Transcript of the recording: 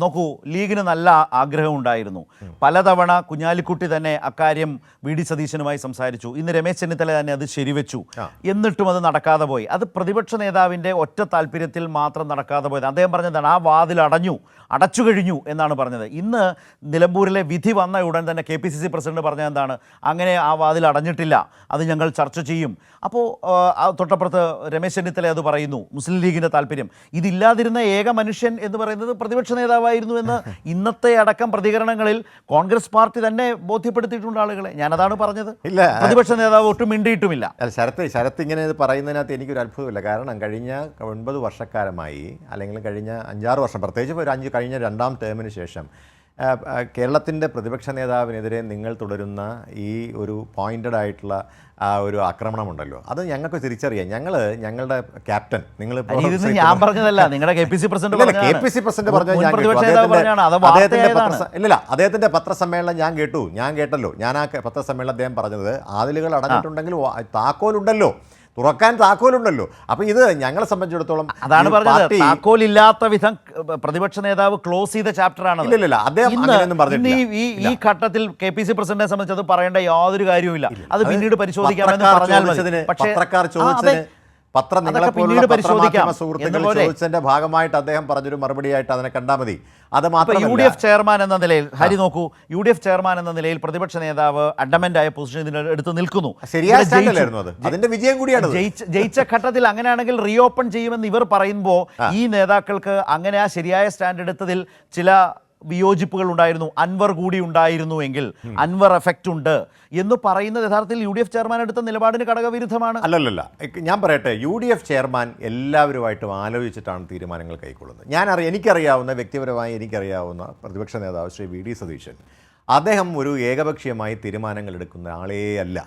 നോക്കൂ, ലീഗിന് നല്ല ആഗ്രഹമുണ്ടായിരുന്നു. പലതവണ കുഞ്ഞാലിക്കുട്ടി തന്നെ അക്കാര്യം വി.ഡി. സതീശനുമായി സംസാരിച്ചു. ഇന്ന് രമേശ് ചെന്നിത്തല തന്നെ അത് ശരിവെച്ചു. എന്നിട്ടും അത് നടക്കാതെ പോയി. അത് പ്രതിപക്ഷ നേതാവിൻ്റെ ഒറ്റ താല്പര്യത്തിൽ മാത്രം നടക്കാതെ പോയത്. അദ്ദേഹം പറഞ്ഞതാണ് ആ വാതിൽ അടച്ചു കഴിഞ്ഞു എന്നാണ് പറഞ്ഞത്. ഇന്ന് നിലമ്പൂരിലെ വിധി വന്ന ഉടൻ തന്നെ KPCC പ്രസിഡന്റ് പറഞ്ഞത് എന്താണ്? അങ്ങനെ ആ വാതിൽ അടഞ്ഞിട്ടില്ല, അത് ഞങ്ങൾ ചർച്ച ചെയ്യും. അപ്പോൾ തൊട്ടപ്പുറത്ത് രമേശ് ചെന്നിത്തല അത് പറയുന്നു, മുസ്ലിം ലീഗിൻ്റെ താല്പര്യം. ഇതില്ലാതിരുന്ന ഏക മനുഷ്യൻ എന്ന് പറയുന്നത് പ്രതിപക്ഷ നേതാവായിരുന്നു എന്ന് ഇന്നത്തെ അടക്കം പ്രതികരണങ്ങളിൽ കോൺഗ്രസ് പാർട്ടി തന്നെ ബോധ്യപ്പെടുത്തിയിട്ടുണ്ട് ആളുകളെ. ഞാനതാണ് പറഞ്ഞത്. ഇല്ല, പ്രതിപക്ഷ നേതാവ് ഒട്ടും മിണ്ടിയിട്ടുമില്ല. ശരത്ത് ഇങ്ങനെ പറയുന്നതിനകത്ത് എനിക്കൊരു അത്ഭുതമില്ല. കാരണം കഴിഞ്ഞ 9 വർഷക്കാലമായി, അല്ലെങ്കിൽ കഴിഞ്ഞ 5-6 വർഷം, പ്രത്യേകിച്ച് കഴിഞ്ഞ 2ാം ടേമിന് ശേഷം കേരളത്തിൻ്റെ പ്രതിപക്ഷ നേതാവിനെതിരെ നിങ്ങൾ തുടരുന്ന ഈ ഒരു പോയിന്റഡ് ആയിട്ടുള്ള ഒരു ആക്രമണമുണ്ടല്ലോ, അത് ഞങ്ങൾക്ക് തിരിച്ചറിയാം. ഞങ്ങളുടെ ക്യാപ്റ്റൻ, നിങ്ങൾ ഞാൻ പറഞ്ഞതല്ല, നിങ്ങളുടെ KPCC പ്രസിഡന്റ് അദ്ദേഹത്തിന്റെ പത്രസമ്മേളനം ഞാൻ കേട്ടല്ലോ. ഞാൻ ആ പത്രസമ്മേളനം അദ്ദേഹം പറഞ്ഞത് വാതിലുകൾ അടഞ്ഞിട്ടുണ്ടെങ്കിൽ താക്കോലുണ്ടല്ലോ, തുറക്കാൻ താക്കോലുണ്ടല്ലോ. അപ്പൊ ഇത് ഞങ്ങളെ സംബന്ധിച്ചിടത്തോളം അതാണ് പറഞ്ഞത്. താക്കോലില്ലാത്ത വിധം പ്രതിപക്ഷ നേതാവ് ക്ലോസ് ചെയ്ത ചാപ്റ്ററാണ്. ഇല്ല, അദ്ദേഹം ഈ ഘട്ടത്തിൽ KPCC പ്രസിഡന്റിനെ സംബന്ധിച്ച് അത് പറയേണ്ട യാതൊരു കാര്യവുമില്ല. അത് പിന്നീട് പരിശോധിക്കാമെന്ന് പറഞ്ഞാൽ മതി. പക്ഷേ സുഹൃത്തുക്കളുടെ ഭാഗമായിട്ട് അദ്ദേഹം പറഞ്ഞൊരു മറുപടിയായിട്ട് അതിനെ കണ്ടാൽ മതി. അത് മാത്രം UDF ചെയർമാൻ എന്ന നിലയിൽ ഹരി നോക്കൂ, UDF ചെയർമാൻ എന്ന നിലയിൽ പ്രതിപക്ഷ നേതാവ് അഡമന്റ് ആയ പൊസിഷൻ ഇതിനെടുത്ത് നിൽക്കുന്നു. അതിന്റെ വിജയം കൂടിയാണ്. ജയിച്ച ഘട്ടത്തിൽ അങ്ങനെയാണെങ്കിൽ റീഓപ്പൺ ചെയ്യുമെന്ന് ഇവർ പറയുമ്പോൾ ഈ നേതാക്കൾക്ക് അങ്ങനെ ആ ശരിയായ സ്റ്റാൻഡ് എടുത്തതിൽ ചില വിയോജിപ്പുകൾ ഉണ്ടായിരുന്നു. അൻവർ കൂടി ഉണ്ടായിരുന്നു എങ്കിൽ അൻവർ എഫക്റ്റ് ഉണ്ട് എന്ന് പറയുന്നത് യഥാർത്ഥത്തിൽ UDF ചെയർമാൻ എടുത്ത നിലപാടിന് ഘടകവിരുദ്ധമാണ്. അല്ലല്ല, ഞാൻ പറയട്ടെ, UDF ചെയർമാൻ എല്ലാവരുമായിട്ടും ആലോചിച്ചിട്ടാണ് തീരുമാനങ്ങൾ കൈക്കൊള്ളുന്നത്. എനിക്കറിയാവുന്ന, വ്യക്തിപരമായി എനിക്കറിയാവുന്ന പ്രതിപക്ഷ നേതാവ് ശ്രീ V.D. സതീശൻ, അദ്ദേഹം ഒരു ഏകപക്ഷീയമായി തീരുമാനങ്ങൾ എടുക്കുന്ന ആളേ അല്ല.